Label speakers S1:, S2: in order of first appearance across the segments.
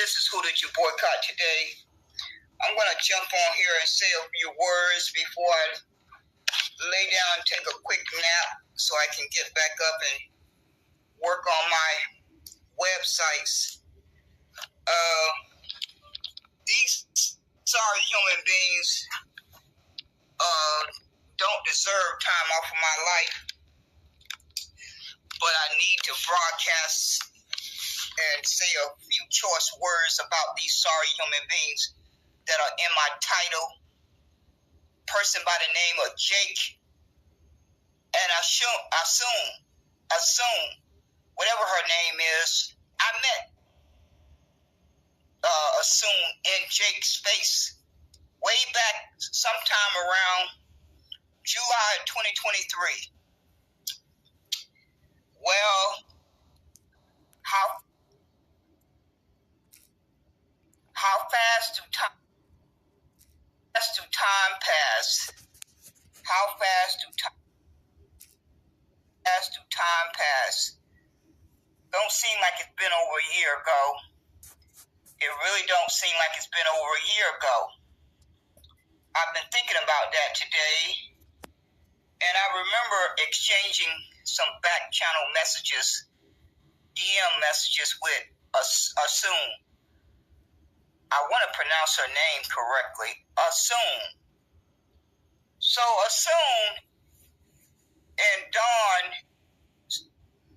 S1: This is Who Did You Boycott Today. I'm going to jump on here and say a few words before I lay down and take a quick nap so I can get back up and work on my websites. These sorry human beings don't deserve time off of my life, but I need to broadcast and say a few choice words about these sorry human beings that are in my title. Person by the name of Jake, and assume whatever her name is. I met Assume in Jake's face way back sometime around July 2023. Well, how fast do time pass? How fast do time pass? Don't seem like it's been over a year ago. It really don't seem like it's been over a year ago. I've been thinking about that today, and I remember exchanging some back channel messages, DM messages with Assume. I want to pronounce her name correctly. Assume. So Assume and Dawn /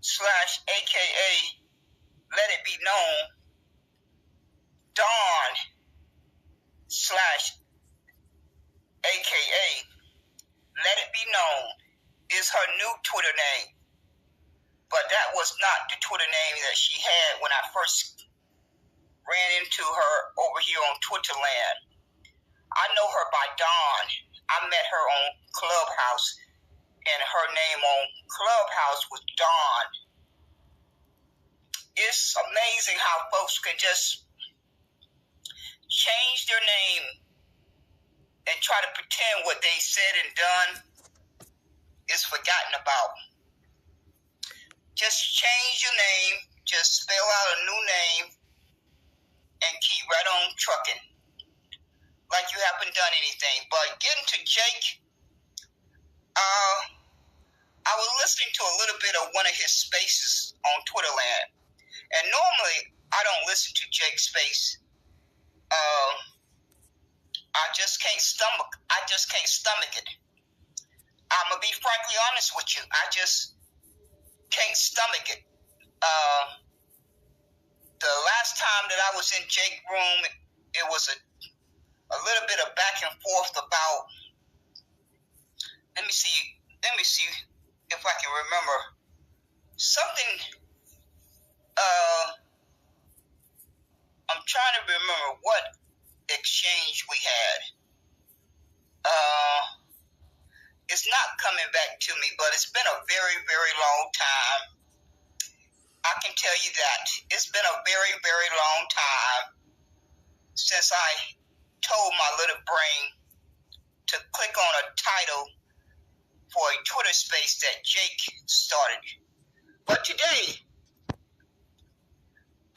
S1: AKA Let It Be Known, Dawn / AKA Let It Be Known is her new Twitter name. But that was not the Twitter name that she had when I first ran into her over here on Twitterland. I know her by Dawn. I met her on Clubhouse, and her name on Clubhouse was Dawn. It's amazing how folks can just change their name and try to pretend what they said and done is forgotten about. Just change your name, just spell out a new name, and keep right on trucking like you haven't done anything. But getting to Jake, I was listening to a little bit of one of his spaces on Twitterland, and normally I don't listen to Jake's space. I just can't stomach it. I'm gonna be frankly honest with you. I just can't stomach it. The last time that I was in Jake's room, it was a little bit of back and forth about. Let me see if I can remember something. I'm trying to remember what exchange we had. It's not coming back to me, but it's been a very, very long time. I can tell you that. It's been a very, very long time since I told my little brain to click on a title for a Twitter space that Jake started. But today,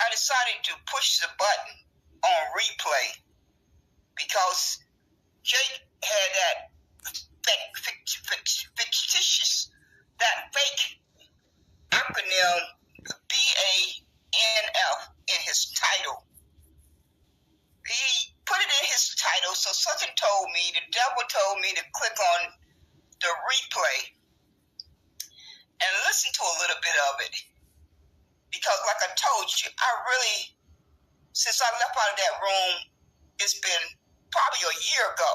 S1: I decided to push the button on replay because Jake had that fake acronym BANF in his title. He put it in his title, so something told me, the devil told me to click on the replay and listen to a little bit of it. Because like I told you, since I left out of that room, it's been probably a year ago.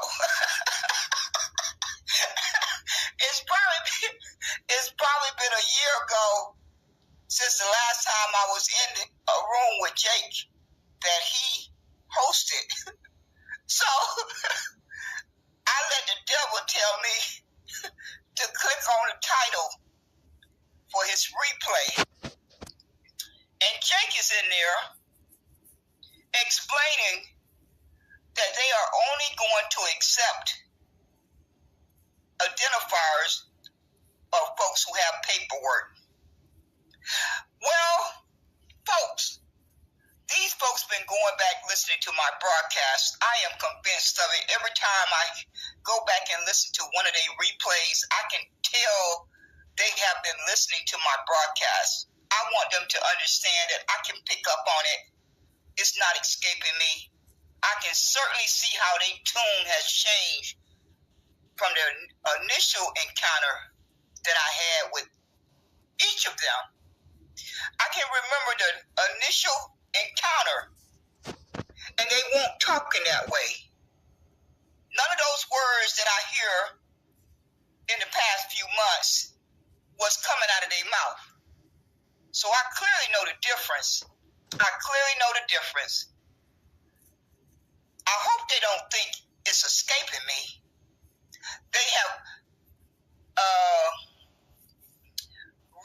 S1: It's probably been a year ago since the last time I was in a room with Jake that he hosted. So I let the devil tell me to click on the title for his replay. And Jake is in there explaining that they are only going to accept identifiers of folks who have paperwork. Well, folks, these folks been going going back listening to my broadcast, I am convinced of it. Every time I go back and listen to one of their replays, I can tell they have been listening to my broadcast. I want them to understand that I can pick up on it. It's not escaping me. I can certainly see how their tune has changed from the initial encounter that I had with each of them. I can remember the initial encounter, and they won't talk in that way. None of those words that I hear in the past few months was coming out of their mouth. So I clearly know the difference. I hope they don't think it's escaping me. They have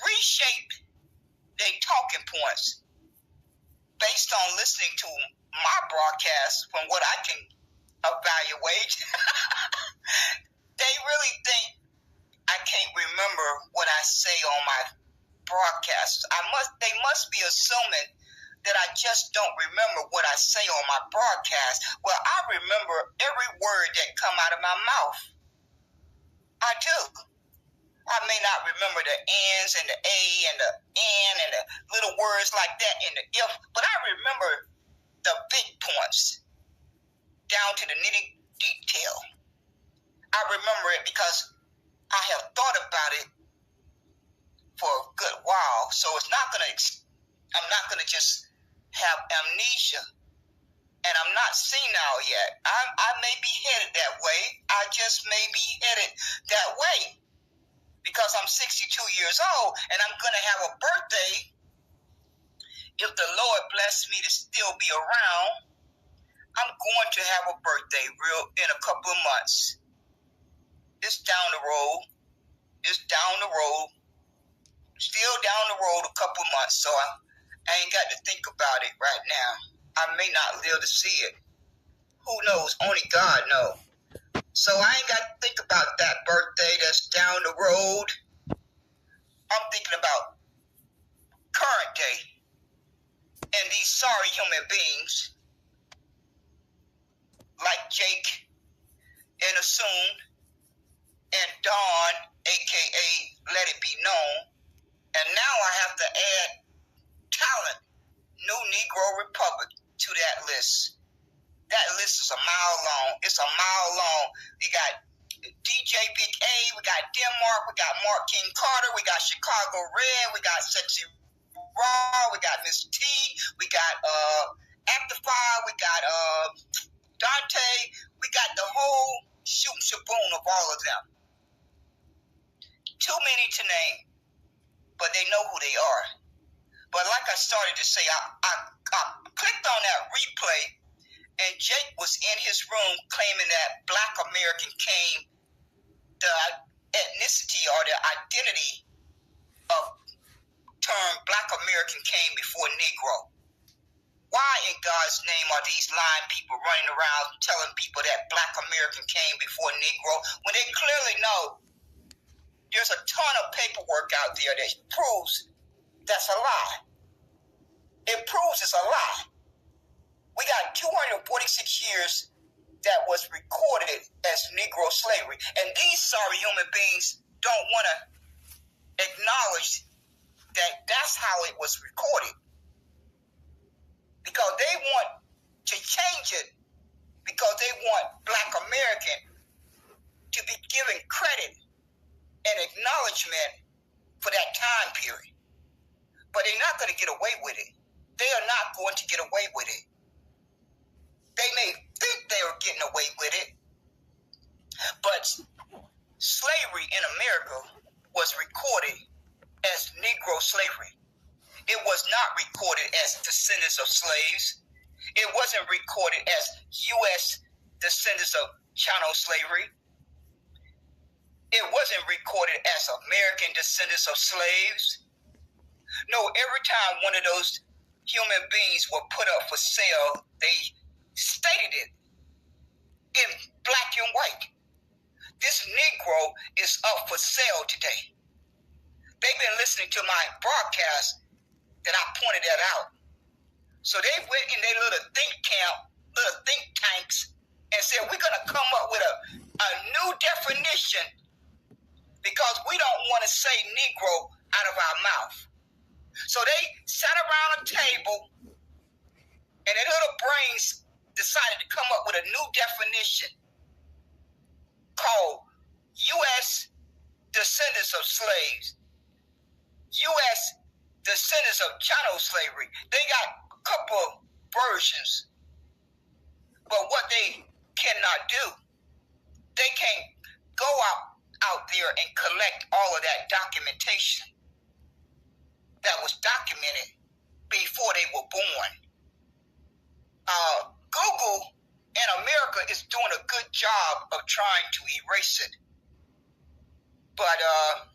S1: reshaped their talking points based on listening to my broadcast from what I can evaluate. They really think I can't remember what I say on my broadcast. They must be assuming that I just don't remember what I say on my broadcast. Well, I remember every word that come out of my mouth. I do. I may not remember the ands and the a and the and the little words like that and the if, but I remember the big points down to the nitty detail. I remember it because I have thought about it for a good while, so I'm not gonna just have amnesia, and I'm not senile yet. I may be headed that way. I just may be headed that way because I'm 62 years old, and I'm gonna have a birthday. If the Lord bless me to still be around, I'm going to have a birthday in a couple of months. It's down the road. Still down the road a couple of months, so I ain't got to think about it right now. I may not live to see it. Who knows? Only God knows. So I ain't got to think about that birthday that's down the road. I'm thinking about current day and these sorry human beings like Jake and Assume and Dawn, a.k.a. Let It Be Known. And now I have to add Talent, New Negro Republic, to that list. That list is a mile long. It's a mile long. We got DJ Big A, we got Denmark, we got Mark King Carter, we got ChicagoRed, we got SexyRa, we got Miss T, we got Amplify, we got Dante, we got the whole shoot shaboom of all of them. Too many to name, but they know who they are. But like I started to say, I clicked on that replay, and Jake was in his room claiming that Black American came, the ethnicity or the identity of term Black American came before Negro. Why in God's name are these lying people running around telling people that Black American came before Negro when they clearly know there's a ton of paperwork out there that proves that's a lie. It proves it's a lie. We got 246 years that was recorded as Negro slavery. And these sorry human beings don't want to acknowledge that that's how it was recorded. Because they want to change it, because they want Black American to be given credit and acknowledgement for that time period. But they're not going to get away with it. They are not going to get away with it. They may think they are getting away with it, but slavery in America was recorded as Negro slavery. It was not recorded as descendants of slaves. It wasn't recorded as U.S. descendants of chattel slavery. It wasn't recorded as American descendants of slaves. No, every time one of those human beings were put up for sale, they stated it in black and white. This Negro is up for sale today. They've been listening to my broadcast that I pointed that out. So they went in their little think tanks, and said, we're going to come up with a new definition because we don't want to say Negro out of our mouth. So they sat around a table, and their little brains decided to come up with a new definition called U.S. descendants of slaves, U.S. descendants of chattel slavery. They got a couple of versions, but what they cannot do, they can't go out there and collect all of that documentation that was documented before they were born. Google in America is doing a good job of trying to erase it. But I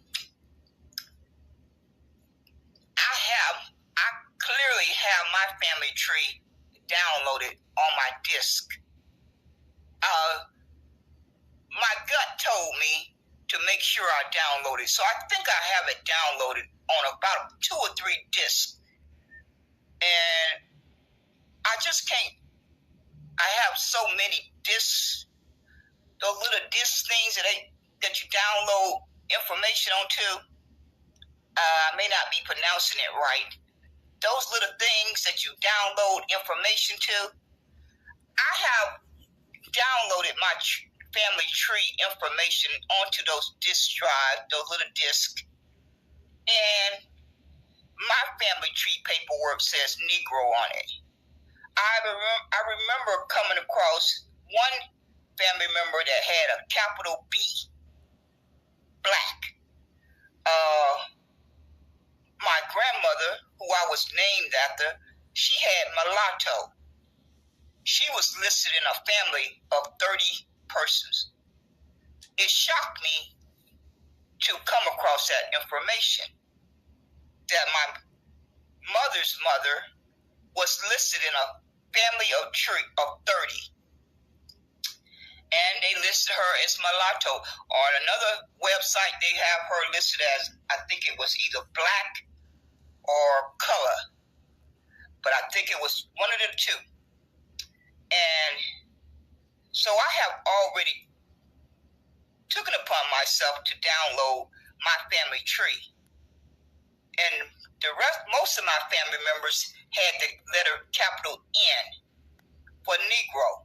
S1: clearly have my family tree downloaded on my disk. My gut told me to make sure I download it. So I think I have it downloaded on about 2 or 3 discs. And I just can't. I have so many discs, those little disc things that you download information onto. I may not be pronouncing it right. Those little things that you download information to. I have downloaded my family tree information onto those disk drives, those little discs. And my family tree paperwork says Negro on it. I remember coming across one family member that had a capital B, black. My grandmother, who I was named after, she had mulatto. She was listed in a family of 30 persons. It shocked me to come across that information, that my mother's mother was listed in a family of 30. And they listed her as mulatto. On another website, they have her listed as, I think it was either black or color. But I think it was one of the two. And so I have already taken upon myself to download my family tree. And most of my family members had the letter capital N for Negro.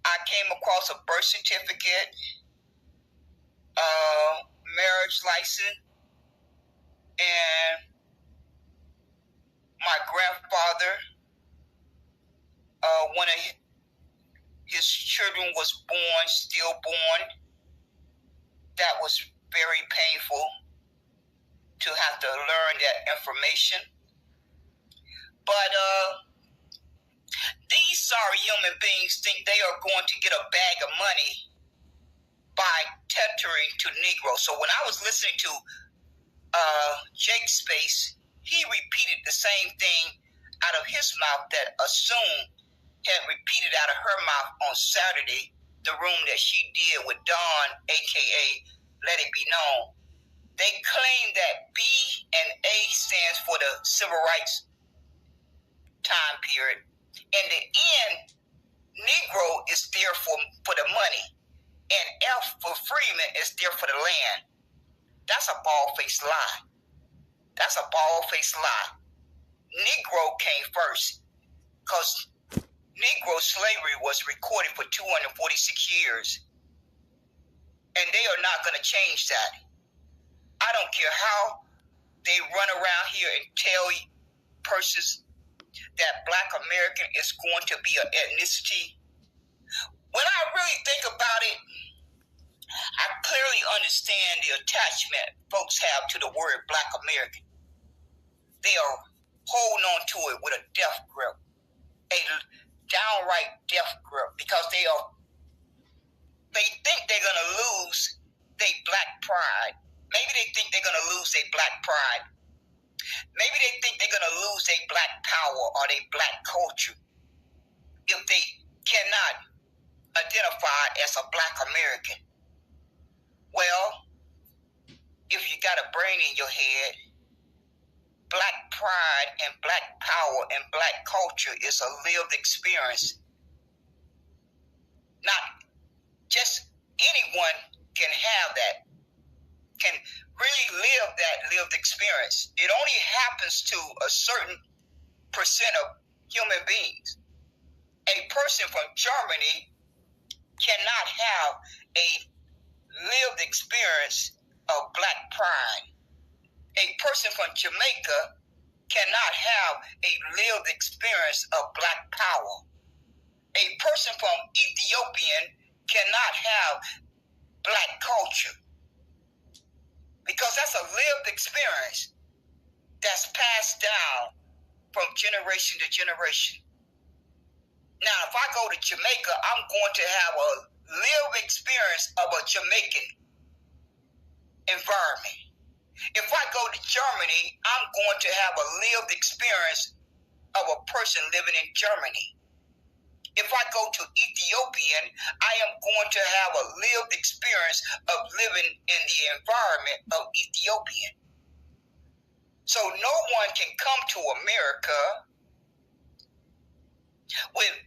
S1: I came across a birth certificate, marriage license, and my grandfather, one of his children was stillborn. That was very painful to have to learn that information. But these sorry human beings think they are going to get a bag of money by tethering to Negro. So when I was listening to Jake Space, he repeated the same thing out of his mouth that Assume had repeated out of her mouth on Saturday, the room that she did with Dawn, a.k.a. Let It Be Known. They claim that B and A stands for the civil rights time period. And the N, Negro, is there for the money. And F for Freeman is there for the land. That's a bald-faced lie. That's a bald-faced lie. Negro came first because Negro slavery was recorded for 246 years. And they are not going to change that. I don't care how they run around here and tell persons that Black American is going to be an ethnicity. When I really think about it, I clearly understand the attachment folks have to the word Black American. They are holding on to it with a death grip, a downright death grip, because they think they're going to lose their Black pride. Maybe they think they're going to lose their Black pride. Maybe they think they're going to lose their Black power or their Black culture if they cannot identify as a Black American. Well, if you got a brain in your head, Black pride and Black power and Black culture is a lived experience. Not just anyone can have that, can really live that lived experience. It only happens to a certain percent of human beings. A person from Germany cannot have a lived experience of Black pride. A person from Jamaica cannot have a lived experience of Black power. A person from Ethiopian cannot have Black culture, because that's a lived experience that's passed down from generation to generation. Now, if I go to Jamaica, I'm going to have a lived experience of a Jamaican environment. If I go to Germany, I'm going to have a lived experience of a person living in Germany. If I go to Ethiopian, I am going to have a lived experience of living in the environment of Ethiopian. So no one can come to America with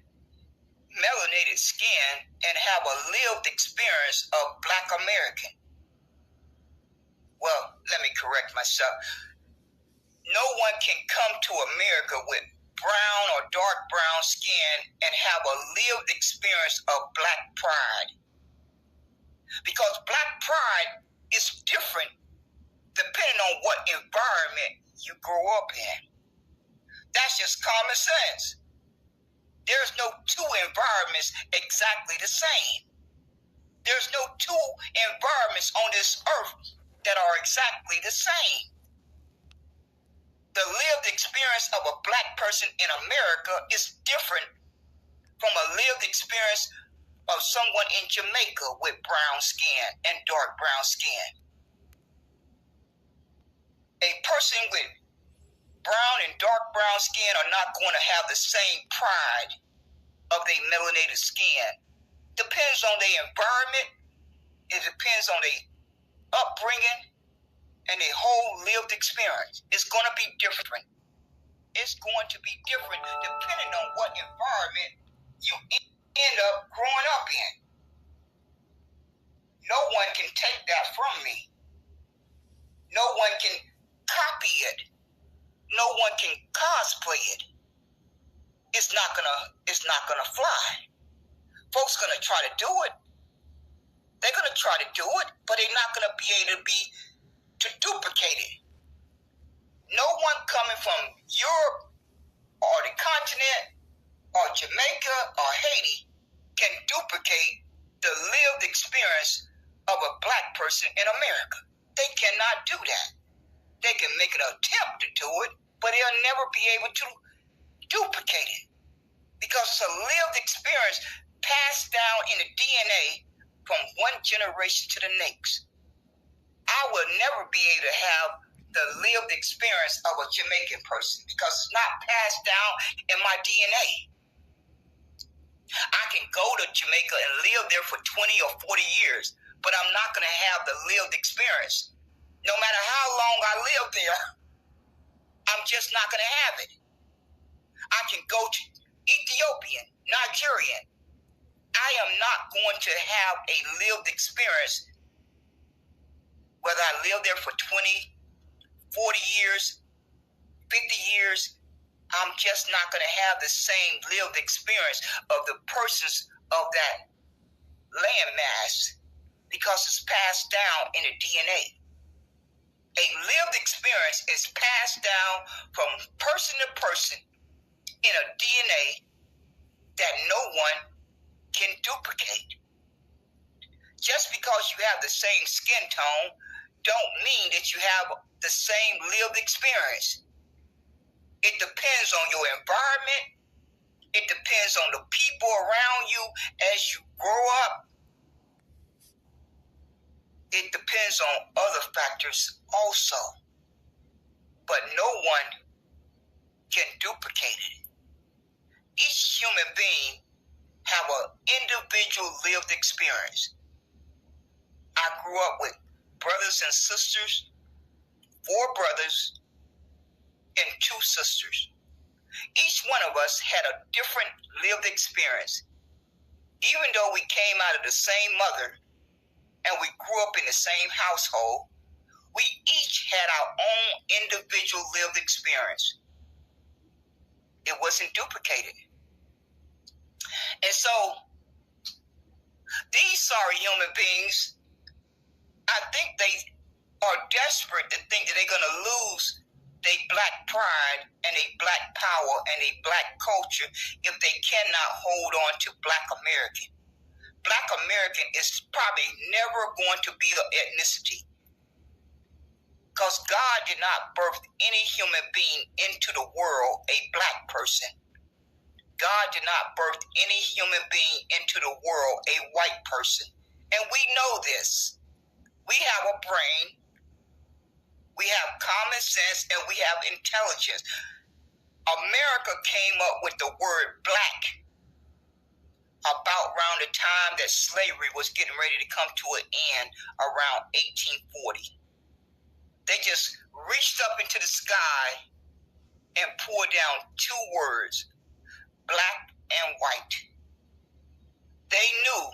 S1: melanated skin and have a lived experience of Black American. Well, let me correct myself. No one can come to America with brown or dark brown skin and have a lived experience of Black pride. Because Black pride is different depending on what environment you grow up in. That's just common sense. There's no two environments exactly the same. There's no two environments on this earth that are exactly the same. The lived experience of a Black person in America is different from a lived experience of someone in Jamaica with brown skin and dark brown skin. A person with brown and dark brown skin are not going to have the same pride of their melanated skin. Depends on their environment. It depends on their upbringing and their whole lived experience. It's going to be different. It's going to be different depending on what environment you end up growing up in. No one can take that from me. No one can copy it. No one can cosplay it. It's not gonna fly. Folks gonna try to do it. They're gonna try to do it, but they're not gonna be able to duplicate it. No one coming from Europe or the continent or Jamaica or Haiti can duplicate the lived experience of a Black person in America. They cannot do that. They can make an attempt to do it, but they'll never be able to duplicate it, because it's a lived experience passed down in the DNA from one generation to the next. I will never be able to have the lived experience of a Jamaican person because it's not passed down in my DNA. I can go to Jamaica and live there for 20 or 40 years, but I'm not going to have the lived experience. No matter how long I live there, I'm just not going to have it. I can go to Ethiopian, Nigerian. I am not going to have a lived experience, whether I live there for 20, 40 years, 50 years. I'm just not going to have the same lived experience of the persons of that landmass because it's passed down in the DNA. A lived experience is passed down from person to person in a DNA that no one can duplicate. Just because you have the same skin tone don't mean that you have the same lived experience. It depends on your environment. It depends on the people around you as you grow up. It depends on other factors also. But no one can duplicate it. Each human being have an individual lived experience. I grew up with brothers and sisters, 4 brothers, and two sisters. Each one of us had a different lived experience. Even though we came out of the same mother and we grew up in the same household, we each had our own individual lived experience. It wasn't duplicated. And so, these sorry human beings, I think they are desperate to think that they're going to lose their black pride and their black power and their black culture if they cannot hold on to black American. Black American is probably never going to be an ethnicity, because God did not birth any human being into the world a black person. God did not birth any human being into the world a white person. And we know this. We have a brain, we have common sense, and we have intelligence. America came up with the word black about around the time that slavery was getting ready to come to an end, around 1840. They just reached up into the sky and poured down two words, black and white. They knew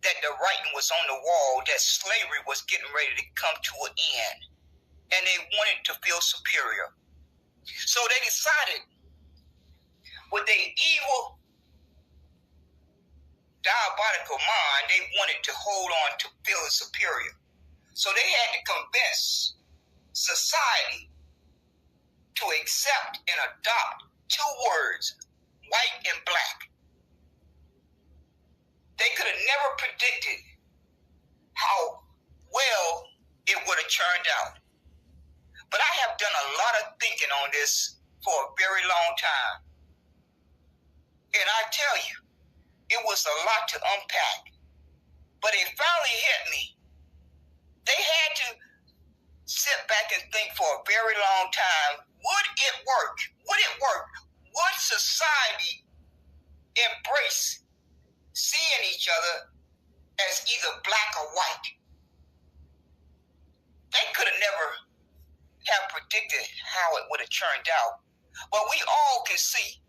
S1: that the writing was on the wall, that slavery was getting ready to come to an end, and they wanted to feel superior. So they decided, with their evil, diabolical mind, they wanted to hold on to feeling superior. So they had to convince society to accept and adopt two words, white and black. They could have never predicted how well it would have turned out. But I have done a lot of thinking on this for a very long time. And I tell you, it was a lot to unpack. But it finally hit me. They had to sit back and think for a very long time. Would it work? Would it work? Would society embrace seeing each other as either black or white? They could have never have predicted how it would have turned out. But we all can see,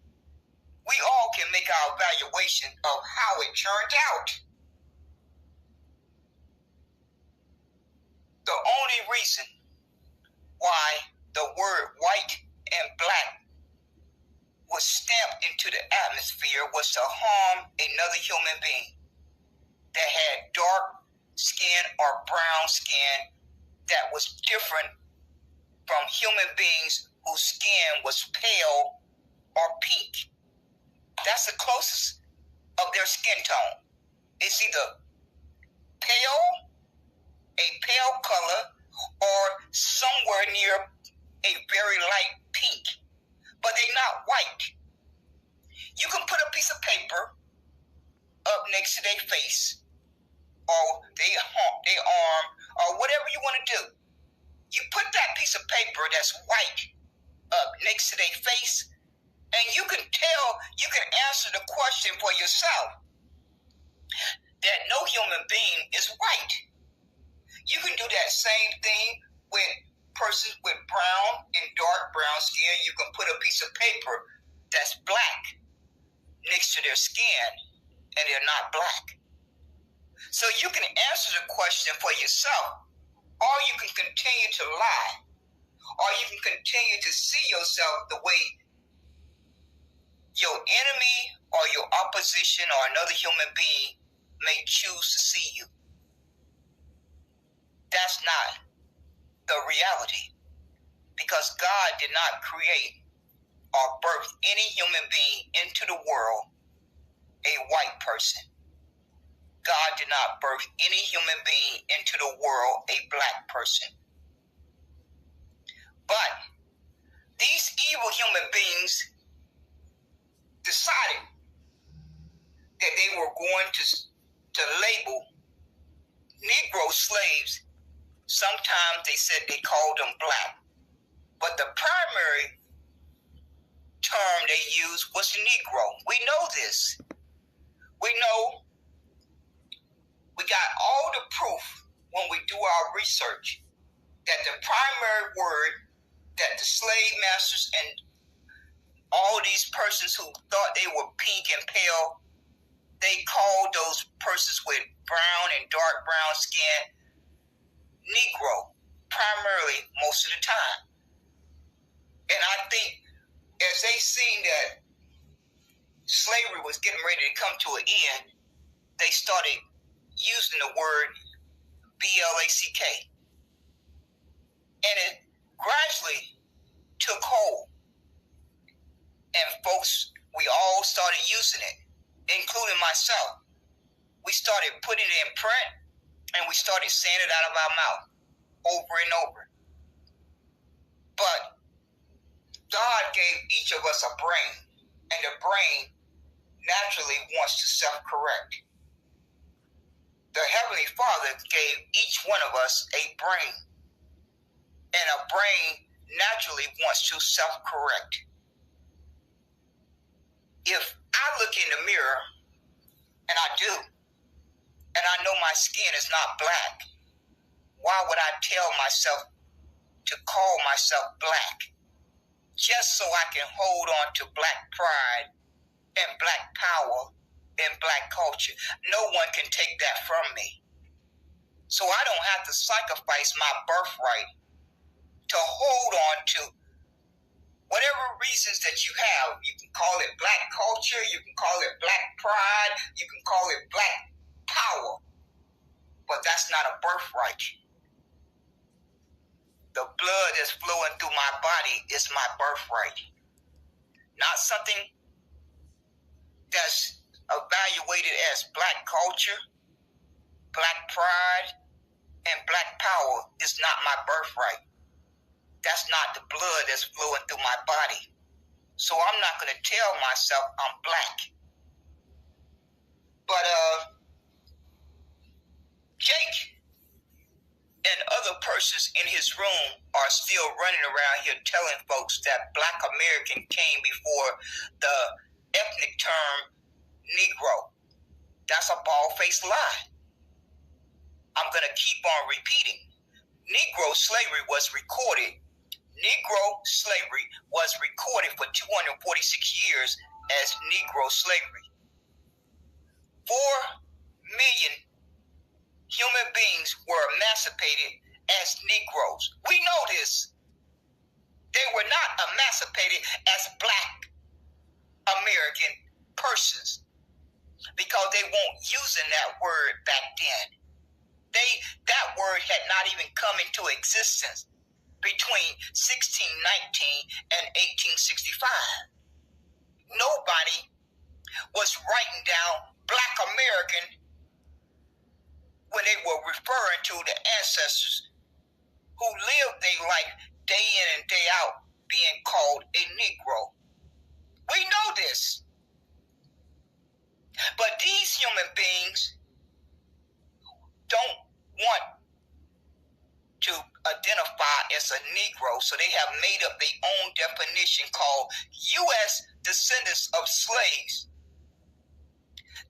S1: we all can make our evaluation of how it turned out. The only reason why the word white and black was stamped into the atmosphere was to harm another human being that had dark skin or brown skin that was different from human beings whose skin was pale or pink. That's the closest of their skin tone. It's either a pale color, or somewhere near a very light pink. But they're not white. You can put a piece of paper up next to their face, or their arm, or whatever you want to do. You put that piece of paper that's white up next to their face, and you can answer the question for yourself that no human being is white. You can do that same thing with persons with brown and dark brown skin. You can put a piece of paper that's black next to their skin, and they're not black. So you can answer the question for yourself, or you can continue to lie, or you can continue to see yourself the way your enemy or your opposition or another human being may choose to see you. That's not the reality, because God did not create or birth any human being into the world a white person. God did not birth any human being into the world a black person. But these evil human beings decided that they were going to label Negro slaves. Sometimes they said they called them black, but the primary term they used was Negro. We know this. We know, we got all the proof when we do our research that the primary word that the slave masters and all these persons who thought they were pink and pale, they called those persons with brown and dark brown skin Negro, primarily most of the time. And I think as they seen that slavery was getting ready to come to an end, they started using the word BLACK. And it gradually took hold. And folks, we all started using it, including myself. We started putting it in print, and we started saying it out of our mouth over and over. But God gave each of us a brain, and the brain naturally wants to self-correct. The Heavenly Father gave each one of us a brain, and a brain naturally wants to self-correct. If I look in the mirror, and I do, and I know my skin is not black, why would I tell myself to call myself black? Just so I can hold on to black pride and black power and black culture. No one can take that from me. So I don't have to sacrifice my birthright to hold on to whatever reasons that you have. You can call it black culture, you can call it black pride, you can call it black power, but that's not a birthright. The blood that's flowing through my body is my birthright, not something that's evaluated as black culture, black pride, and black power is not my birthright. That's not the blood that's flowing through my body. So I'm not going to tell myself I'm black. But Jake and other persons in his room are still running around here telling folks that Black American came before the ethnic term Negro. That's a bald-faced lie. I'm going to keep on repeating. Negro slavery was recorded. Negro slavery was recorded for 246 years as Negro slavery. 4 million human beings were emancipated as Negroes. We know this. They were not emancipated as Black American persons because they weren't using that word back then. That word had not even come into existence between 1619 and 1865. Nobody was writing down Black American when they were referring to the ancestors who lived their life day in and day out being called a Negro. We know this. But these human beings don't want to identify as a Negro, so they have made up their own definition called U.S. descendants of slaves.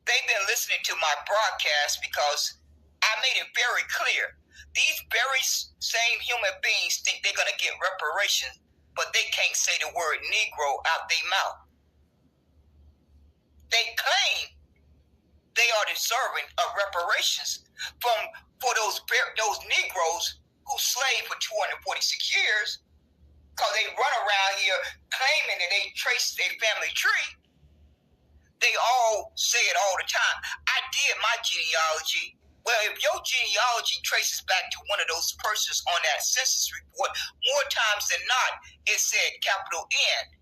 S1: They've been listening to my broadcast because I made it very clear. These very same human beings think they're going to get reparations, but they can't say the word Negro out their mouth. They claim they are deserving of reparations for those Negroes who slaved for 246 years, because they run around here claiming that they trace their family tree. They all say it all the time. I did my genealogy. Well, if your genealogy traces back to one of those persons on that census report, more times than not, it said capital N.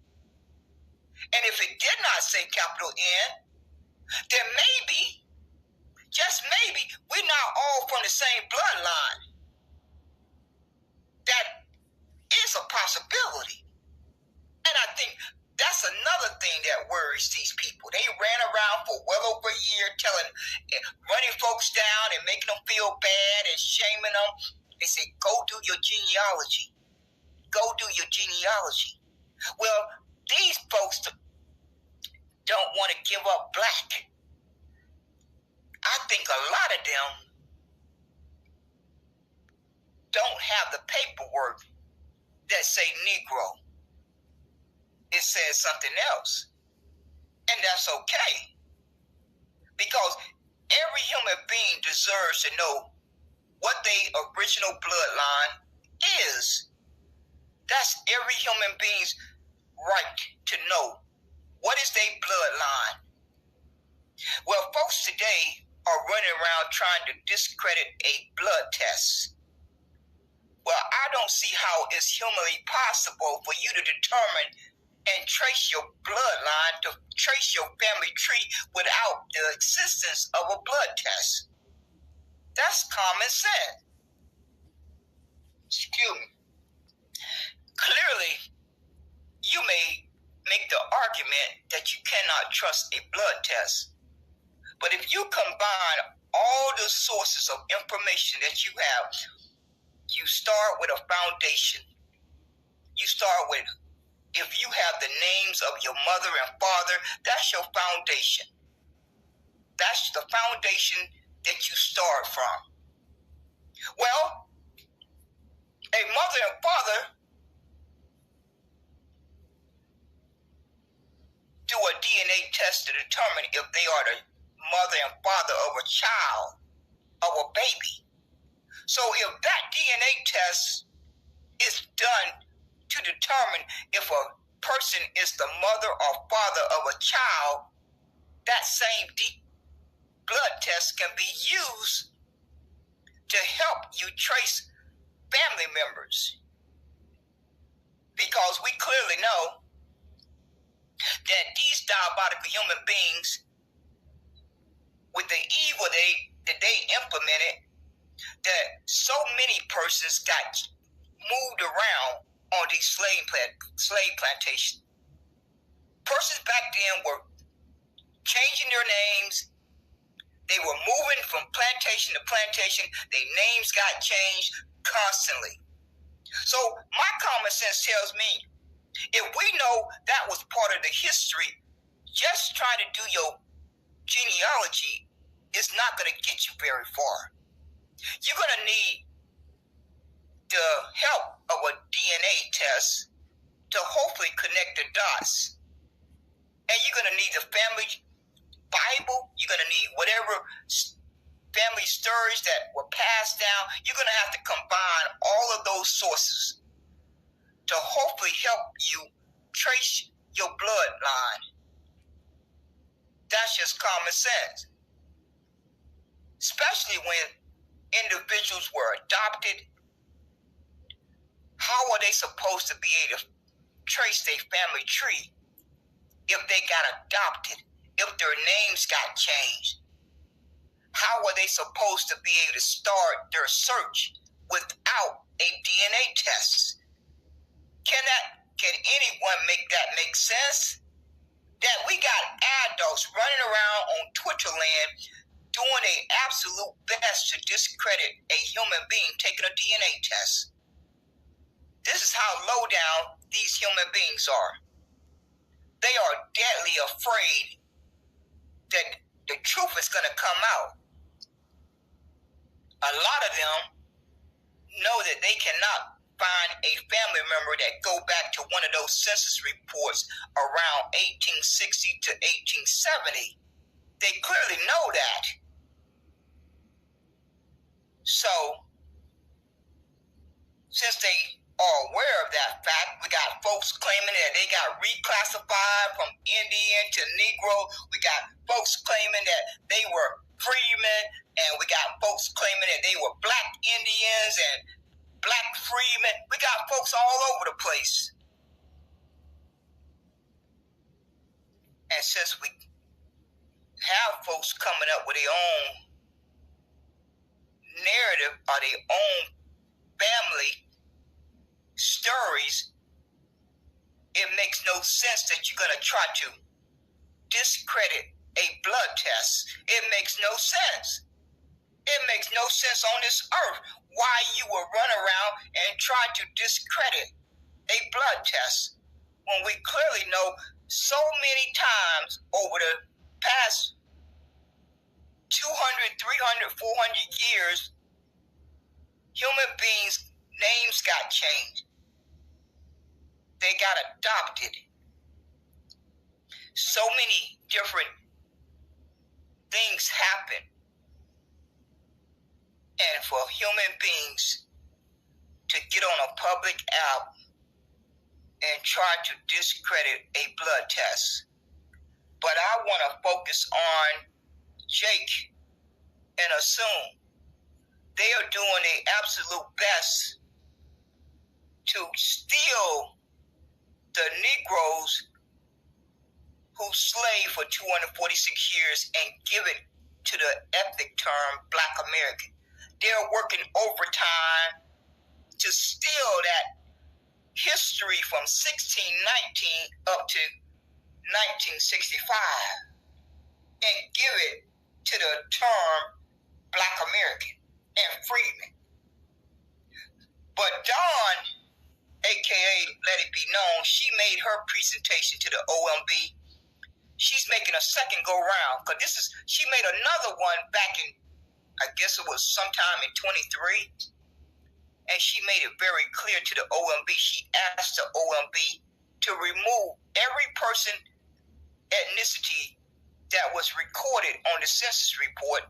S1: And if it did not say capital N, then maybe, just maybe, we're not all from the same bloodline. That is a possibility. And I think that's another thing that worries these people. They ran around for well over a year running folks down and making them feel bad and shaming them. They say, go do your genealogy. Go do your genealogy. Well, these folks don't want to give up black. I think a lot of them don't have the paperwork that say Negro. It says something else. And that's okay. Because every human being deserves to know what their original bloodline is. That's every human being's right to know. What is their bloodline? Well, folks today are running around trying to discredit a blood test. Well, I don't see how it's humanly possible for you to determine and trace your bloodline, to trace your family tree without the existence of a blood test. That's common sense. Excuse me. Clearly, you may make the argument that you cannot trust a blood test. But if you combine all the sources of information that you have, you start with a foundation. You start with, if you have the names of your mother and father, that's your foundation. That's the foundation that you start from. Well, a mother and father do a DNA test to determine if they are the mother and father of a child, of a baby. So if that DNA test is done to determine if a person is the mother or father of a child, that same blood test can be used to help you trace family members. Because we clearly know that these diabolical human beings, with the evil that they implemented, that so many persons got moved around on these slave plantations. Persons back then were changing their names. They were moving from plantation to plantation. Their names got changed constantly. So my common sense tells me, if we know that was part of the history, just trying to do your genealogy is not going to get you very far. You're going to need the help of a DNA test to hopefully connect the dots. And you're going to need the family Bible. You're going to need whatever family stories that were passed down. You're going to have to combine all of those sources to hopefully help you trace your bloodline. That's just common sense. Especially when individuals were adopted. How are they supposed to be able to trace their family tree if they got adopted, if their names got changed? How are they supposed to be able to start their search without a DNA test? Can anyone make that make sense? That we got adults running around on Twitter land doing their absolute best to discredit a human being taking a DNA test. This is how low down these human beings are. They are deadly afraid that the truth is going to come out. A lot of them know that they cannot find a family member that go back to one of those census reports around 1860 to 1870. They clearly know that. So, since they are aware of that fact, we got folks claiming that they got reclassified from Indian to Negro. We got folks claiming that they were freemen, and we got folks claiming that they were black Indians and black freemen. We got folks all over the place. And since we have folks coming up with their own narrative or their own family stories, it makes no sense that you're going to try to discredit a blood test. It makes no sense. It makes no sense on this earth why you will run around and try to discredit a blood test when we clearly know so many times over the past 200, 300, 400 years, human beings' names got changed. they got adopted. So many different things happen. And for human beings to get on a public app and try to discredit a blood test. But I want to focus on Jake and assume they are doing their absolute best to steal the Negroes who slaved for 246 years and give it to the ethnic term Black American. They're working overtime to steal that history from 1619 up to 1965 and give it to the term Black American and freedmen. But Dawn, aka Let It Be Known, she made her presentation to the OMB. She's making a second go round because she made another one back in, I guess it was sometime in 23, and she made it very clear to the OMB. She asked the OMB to remove every person ethnicity that was recorded on the census report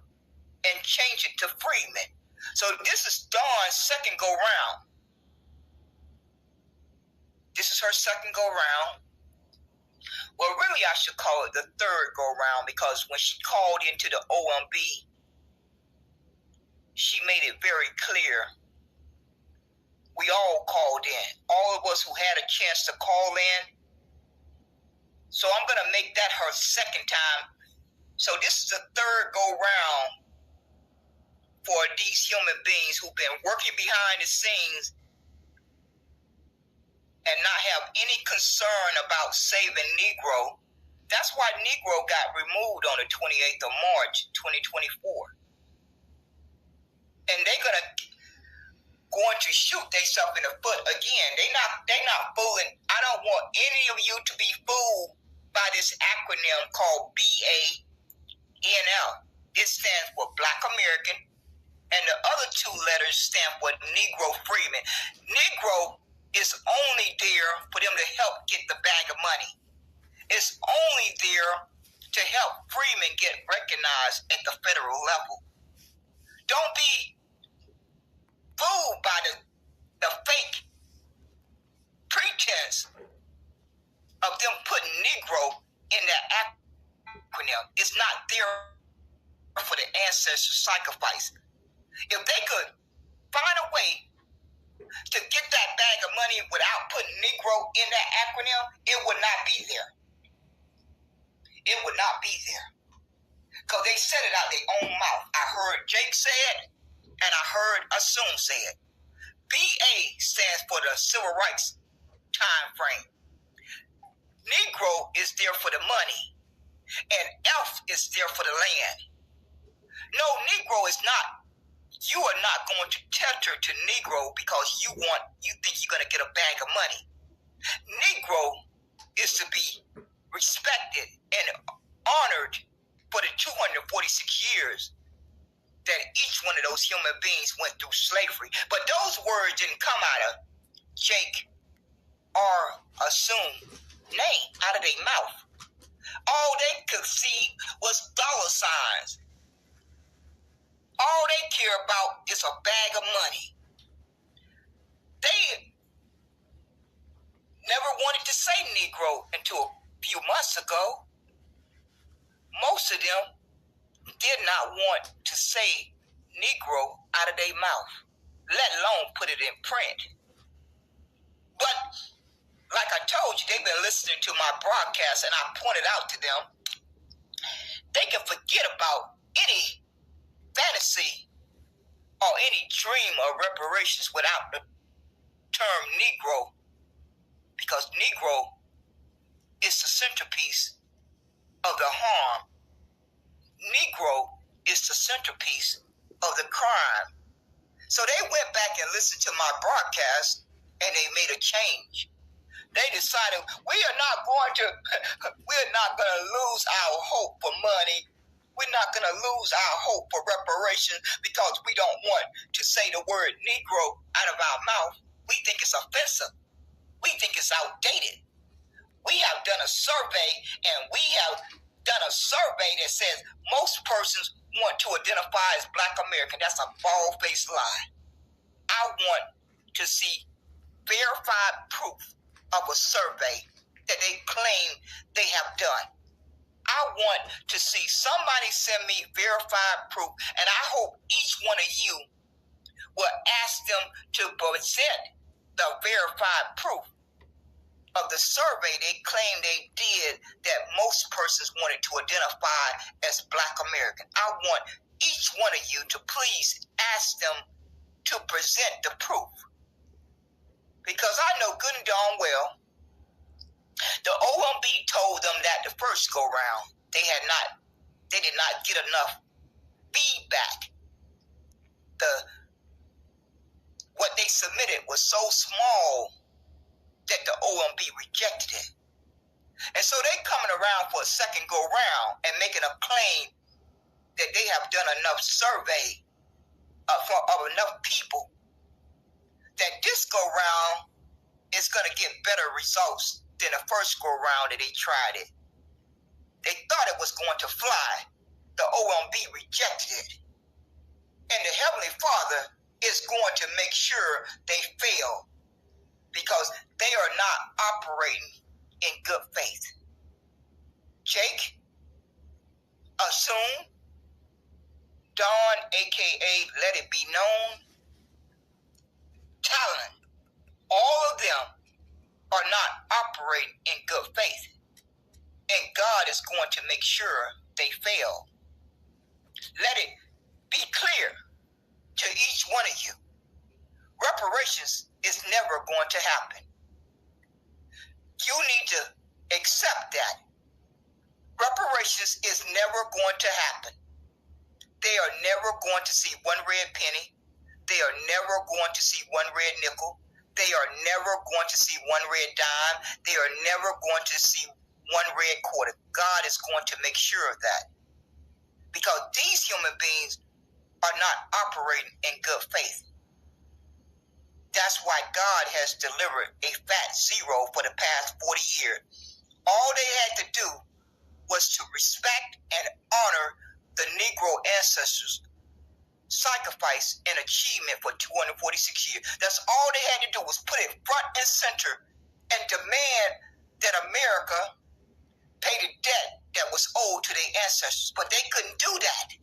S1: and change it to freedmen. So this is Dawn's second go round. This is her second go round. Well, really, I should call it the third go round because when she called into the OMB, she made it very clear. We all called in. All of us who had a chance to call in. So I'm going to make that her second time. So this is the third go round for these human beings who've been working behind the scenes and not have any concern about saving Negro. That's why Negro got removed on the 28th of March, 2024. And they're going to shoot themselves in the foot again. They not fooling. I don't want any of you to be fooled by this acronym called BANL. It stands for Black American, and the other two letters stand for Negro Freeman. Negro is only there for them to help get the bag of money. It's only there to help freemen get recognized at the federal level. Don't be fooled by the fake pretense of them putting Negro in that acronym. It's not there for the ancestral sacrifice. If they could find a way to get that bag of money without putting Negro in that acronym, it would not be there. It would not be there. Because they said it out their own mouth. I heard Jake say it, and I heard Assume say it. BA stands for the civil rights time frame. Negro is there for the money, and F is there for the land. No, Negro is not. You are not going to tender to Negro because you think you're going to get a bag of money. Negro is to be respected and honored for the 246 years that each one of those human beings went through slavery. But those words didn't come out of Jake or Assume name, out of their mouth. All they could see was dollar signs. All they care about is a bag of money. They never wanted to say Negro until a few months ago. Most of them did not want to say Negro out of their mouth, let alone put it in print. But like I told you, they've been listening to my broadcast, and I pointed out to them, they can forget about any fantasy or any dream of reparations without the term Negro, because Negro is the centerpiece of the harm. Negro is the centerpiece of the crime. So they went back and listened to my broadcast, and they made a change. They decided we're not going to lose our hope for money. We're not going to lose our hope for reparations because we don't want to say the word Negro out of our mouth. We think it's offensive. We think it's outdated. We have done a survey, and we have done a survey that says most persons want to identify as Black American. That's a bald-faced lie. I want to see verified proof of a survey that they claim they have done. I want to see somebody send me verified proof, and I hope each one of you will ask them to present the verified proof of the survey they claim they did that most persons wanted to identify as Black American. I want each one of you to please ask them to present the proof. Because I know good and darn well, the OMB told them that the first go round, they did not get enough feedback. What they submitted was so small that the OMB rejected it. And so they coming around for a second go round and making a claim that they have done enough survey of enough people that this go round is going to get better results than the first go round that they tried it. They thought it was going to fly. The OMB rejected it. And the Heavenly Father is going to make sure they fail, because they are not operating in good faith. Jake, Assume, Dawn, a.k.a. Let It Be Known, Talent, all of them are not operating in good faith. And God is going to make sure they fail. Let it be clear to each one of you, reparations is never going to happen. You need to accept that. Reparations is never going to happen. They are never going to see one red penny. They are never going to see one red nickel. They are never going to see one red dime. They are never going to see one red quarter. God is going to make sure of that. Because these human beings are not operating in good faith. That's why God has delivered a fat zero for the past 40 years. All they had to do was to respect and honor the Negro ancestors' sacrifice and achievement for 246 years. That's all they had to do, was put it front and center and demand that America pay the debt that was owed to their ancestors. But they couldn't do that.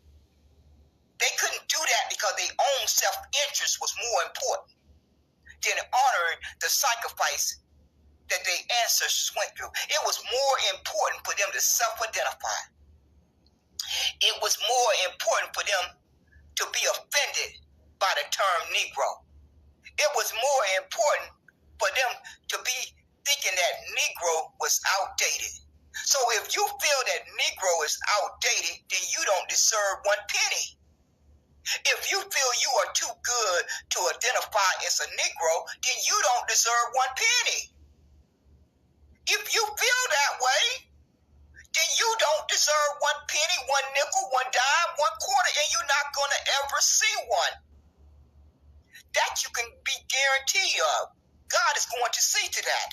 S1: They couldn't do that because their own self-interest was more important than honoring the sacrifice that their ancestors went through. It was more important for them to self-identify. It was more important for them to be offended by the term Negro. It was more important for them to be thinking that Negro was outdated. So if you feel that Negro is outdated, then you don't deserve one penny. If you feel you are too good to identify as a Negro, then you don't deserve one penny. If you feel that way, then you don't deserve one penny, one nickel, one dime, one quarter, and you're not going to ever see one. That you can be guaranteed of. God is going to see to that.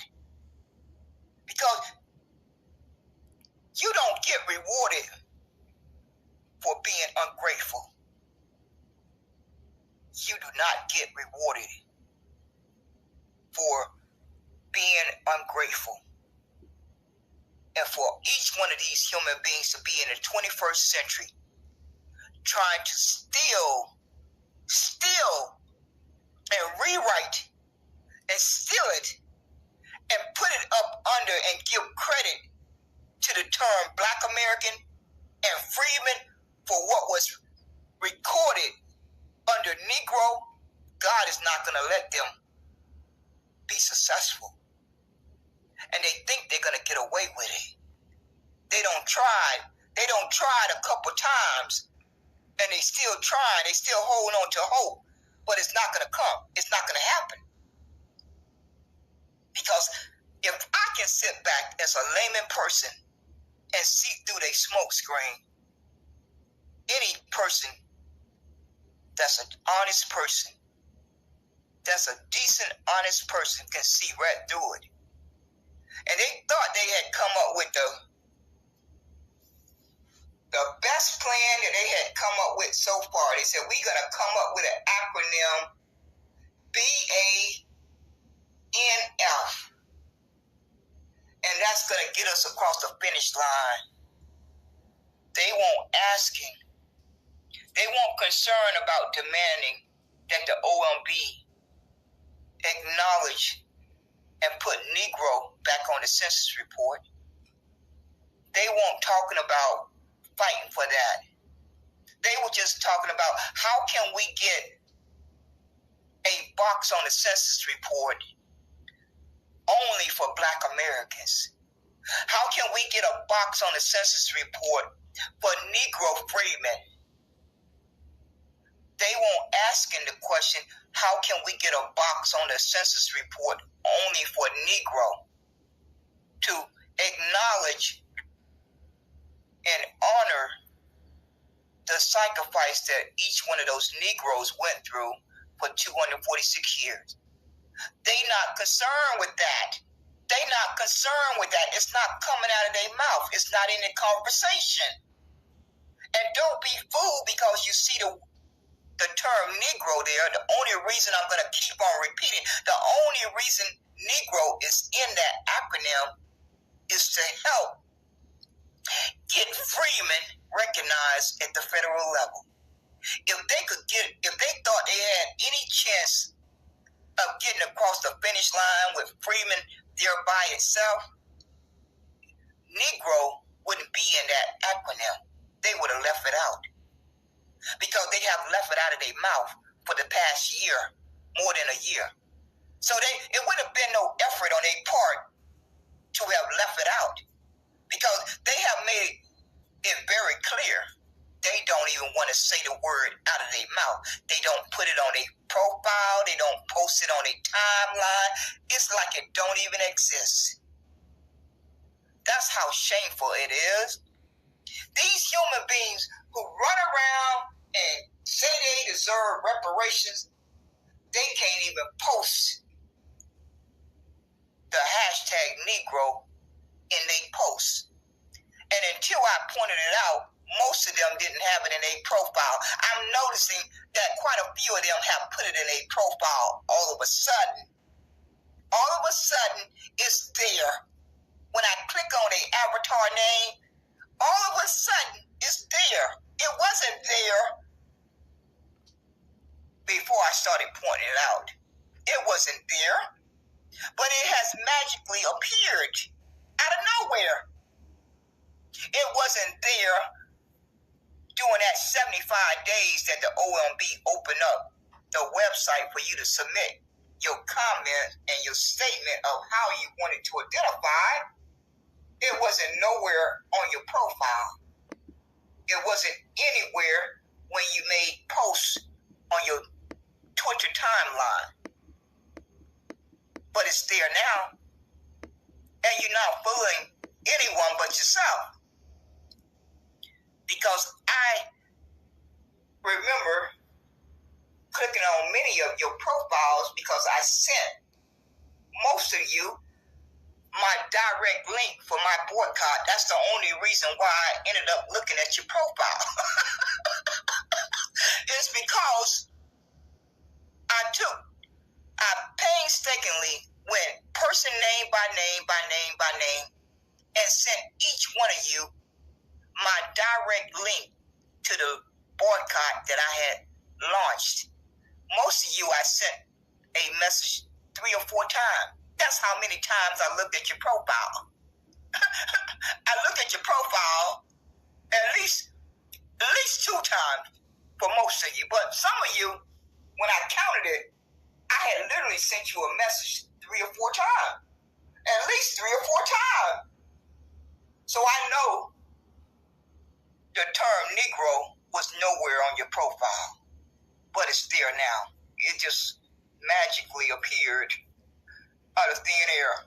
S1: Because you don't get rewarded for being ungrateful. You do not get rewarded for being ungrateful. And for each one of these human beings to be in the 21st century trying to steal and rewrite and steal it and put it up under and give credit to the term Black American and freedmen for what was recorded under Negro, God is not going to let them be successful. And they think they're going to get away with it. They don't try it a couple times, and they still trying. They still hold on to hope, but it's not going to come. It's not going to happen. Because if I can sit back as a layman person and see through their smoke screen, any person that's an honest person that's a decent, honest person can see right through it. And they thought they had come up with the best plan that they had come up with so far. They said, we're going to come up with an acronym, BANF. And that's going to get us across the finish line. They won't asking. They won't concern about demanding that the OMB acknowledge and put Negro back on the census report. They weren't talking about fighting for that. They were just talking about how can we get a box on the census report only for Black Americans? How can we get a box on the census report for Negro freedmen? They won't asking the question, how can we get a box on the census report only for Negro to acknowledge and honor the sacrifice that each one of those Negroes went through for 246 years. They not concerned with that. They not concerned with that. It's not coming out of their mouth. It's not in the conversation. And don't be fooled because you see the term Negro there. The only reason I'm going to keep on repeating, the only reason Negro is in that acronym is to help get freemen recognized at the federal level. If they thought they had any chance of getting across the finish line with freemen there by itself, Negro wouldn't be in that acronym. They would have left it out. Because they have left it out of their mouth for the past year, more than a year. So it would have been no effort on their part to have left it out. Because they have made it very clear. They don't even want to say the word out of their mouth. They don't put it on their profile. They don't post it on their timeline. It's like it don't even exist. That's how shameful it is. These human beings who run around and say they deserve reparations, they can't even post the hashtag Negro in their posts. And until I pointed it out, most of them didn't have it in their profile. I'm noticing that quite a few of them have put it in their profile all of a sudden. All of a sudden, it's there. When I click on their avatar name, all of a sudden, it's there. It wasn't there before I started pointing it out. It wasn't there, but it has magically appeared out of nowhere. It wasn't there during that 75 days that the OMB opened up the website for you to submit your comment and your statement of how you wanted to identify. It wasn't nowhere on your profile. It wasn't anywhere when you made posts on your Twitter timeline. But it's there now. And you're not fooling anyone but yourself. Because I remember clicking on many of your profiles because I sent most of you my direct link for my boycott. That's the only reason why I ended up looking at your profile. It's because I painstakingly went person name by name by name by name and sent each one of you my direct link to the boycott that I had launched. Most of you I sent a message 3 or 4 times. That's how many times I looked at your profile. I looked at your profile at least 2 times for most of you. But some of you, when I counted it, I had literally sent you a message 3 or 4 times. At least 3 or 4 times. So I know the term Negro was nowhere on your profile. But it's there now. It just magically appeared out of thin air.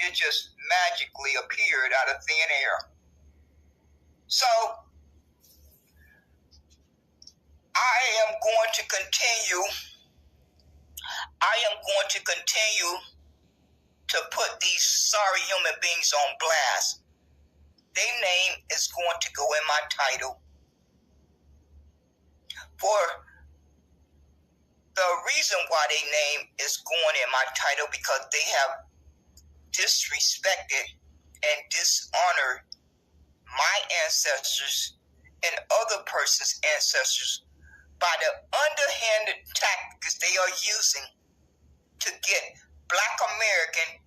S1: It just magically appeared out of thin air. So, I am going to continue I am going to continue to put these sorry human beings on blast. Their name is going to go in my title. For the reason why their name is going in my title, because they have disrespected and dishonored my ancestors and other person's ancestors by the underhanded tactics they are using to get Black American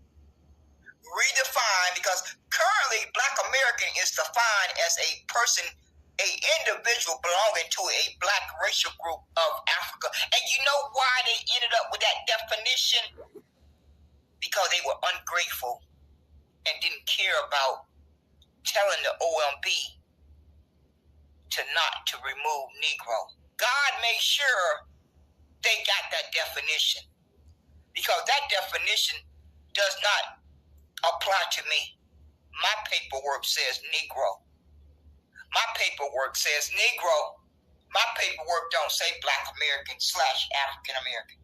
S1: redefined, because currently Black American is defined as a person, a individual belonging to a Black racial group of Africa. And you know why they ended up with that definition? Because they were ungrateful and didn't care about telling the OMB not to remove Negro. God made sure they got that definition, because that definition does not apply to me. My paperwork says Negro. My paperwork says Negro. My paperwork don't say Black American / African American.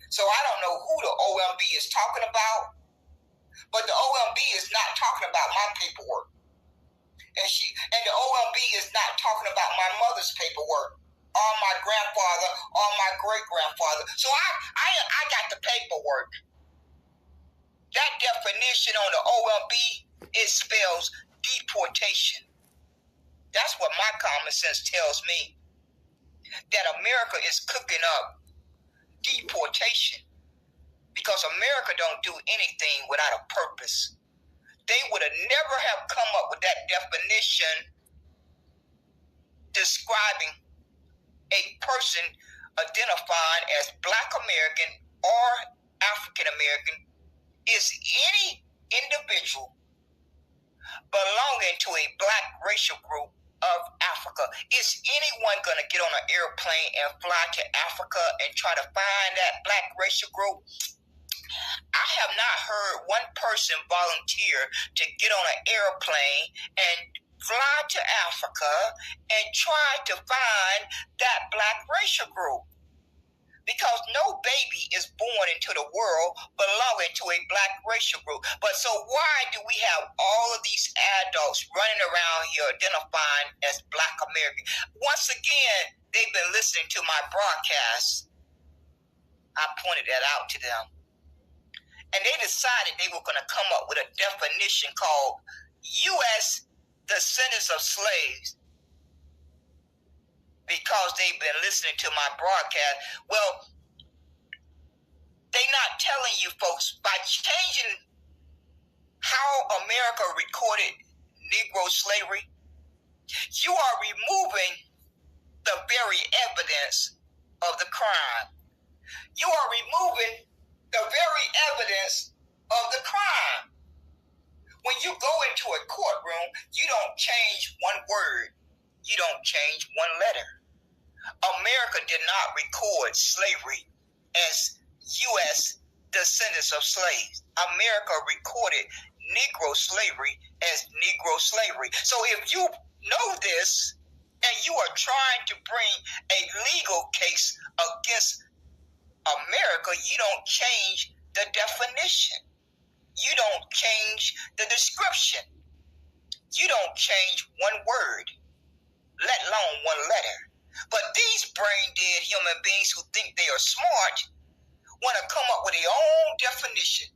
S1: So I don't know who the OMB is talking about, but the OMB is not talking about my paperwork. And the OMB is not talking about my mother's paperwork, or my grandfather, or my great-grandfather. So I got the paperwork. That definition on the OMB, it spells deportation. That's what my common sense tells me, that America is cooking up deportation, because America don't do anything without a purpose. They would have never have come up with that definition describing a person identifying as Black American or African American is any individual belonging to a Black racial group of Africa. Is anyone going to get on an airplane and fly to Africa and try to find that Black racial group? I have not heard one person volunteer to get on an airplane and fly to Africa and try to find that Black racial group. Because no baby is born into the world belonging to a Black racial group. But so why do we have all of these adults running around here identifying as Black American? Once again, they've been listening to my broadcast. I pointed that out to them. And they decided they were going to come up with a definition called U.S. descendants of slaves, because they've been listening to my broadcast. Well, they're not telling you folks, by changing how America recorded Negro slavery, you are removing the very evidence of the crime. You are removing the very evidence of the crime. When you go into a courtroom, you don't change one word. You don't change one letter. America did not record slavery as U.S. descendants of slaves. America recorded Negro slavery as Negro slavery. So if you know this and you are trying to bring a legal case against America, you don't change the definition. You don't change the description. You don't change one word, let alone one letter. But these brain-dead human beings who think they are smart want to come up with their own definition.